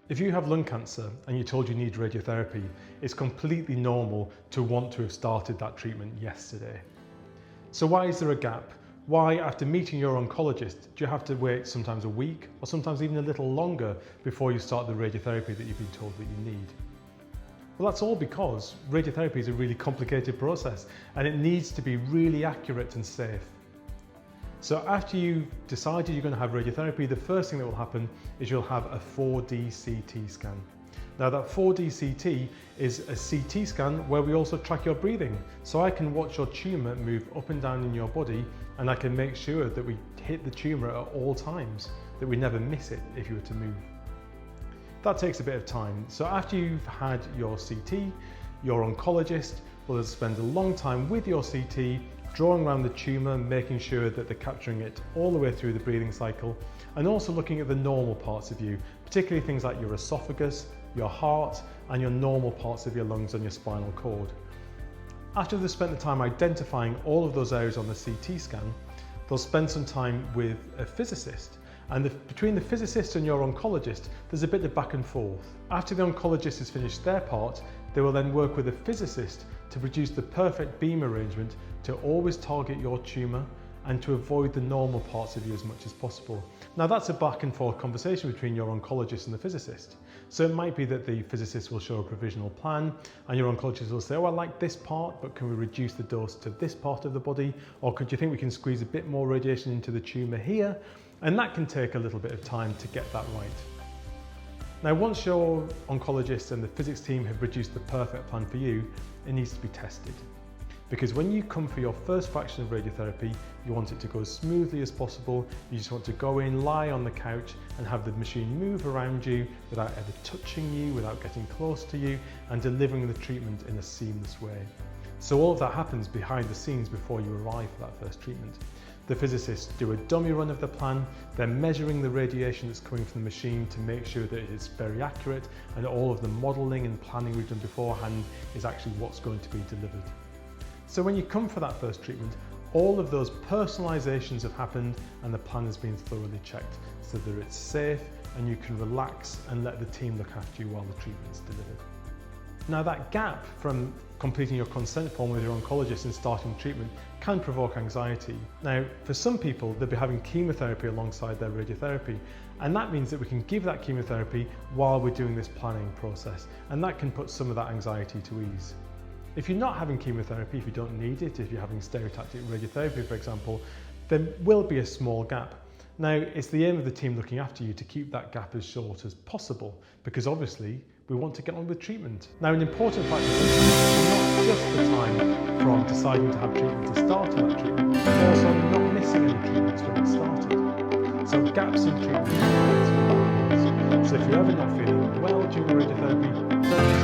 If you have lung cancer and you're told you need radiotherapy, it's completely normal to want to have started that treatment yesterday. So why is there a gap? Why, after meeting your oncologist, do you have to wait sometimes a week or sometimes even a little longer before you start the radiotherapy that you've been told that you need? Well, that's all because radiotherapy is a really complicated process and it needs to be really accurate and safe. So after you've decided you're going to have radiotherapy, the first thing that will happen is you'll have a 4D CT scan. Now that 4D CT is a CT scan where we also track your breathing. So I can watch your tumour move up and down in your body, and I can make sure that we hit the tumour at all times, that we never miss it if you were to move. That takes a bit of time. So after you've had your CT, your oncologist will spend a long time with your CT, drawing around the tumour, making sure that they're capturing it all the way through the breathing cycle, and also looking at the normal parts of you, particularly things like your esophagus, your heart, and your normal parts of your lungs and your spinal cord. After they've spent the time identifying all of those areas on the CT scan, they'll spend some time with a physicist. And between the physicist and your oncologist, there's a bit of back and forth. After the oncologist has finished their part, they will then work with a physicist to produce the perfect beam arrangement to always target your tumour and to avoid the normal parts of you as much as possible. Now that's a back and forth conversation between your oncologist and the physicist. So it might be that the physicist will show a provisional plan and your oncologist will say, oh, I like this part, but can we reduce the dose to this part of the body? Or could you think we can squeeze a bit more radiation into the tumour here? And that can take a little bit of time to get that right. Now, once your oncologist and the physics team have produced the perfect plan for you, it needs to be tested. Because when you come for your first fraction of radiotherapy, you want it to go as smoothly as possible. You just want to go in, lie on the couch and have the machine move around you without ever touching you, without getting close to you, and delivering the treatment in a seamless way. So all of that happens behind the scenes before you arrive for that first treatment. The physicists do a dummy run of the plan, they're measuring the radiation that's coming from the machine to make sure that it's very accurate and all of the modelling and planning we've done beforehand is actually what's going to be delivered. So when you come for that first treatment, all of those personalisations have happened and the plan has been thoroughly checked so that it's safe and you can relax and let the team look after you while the treatment's delivered. Now that gap from completing your consent form with your oncologist and starting treatment can provoke anxiety. Now for some people they'll be having chemotherapy alongside their radiotherapy, and that means that we can give that chemotherapy while we're doing this planning process, and that can put some of that anxiety to ease. If you're not having chemotherapy, if you don't need it, if you're having stereotactic radiotherapy for example, there will be a small gap. Now it's the aim of the team looking after you to keep that gap as short as possible, because obviously we want to get on with treatment. Now an important factor is not just the time from deciding to have treatment to starting that treatment, but also not missing any treatments when it started. So gaps in treatment are so if you're ever not feeling well during radiotherapy,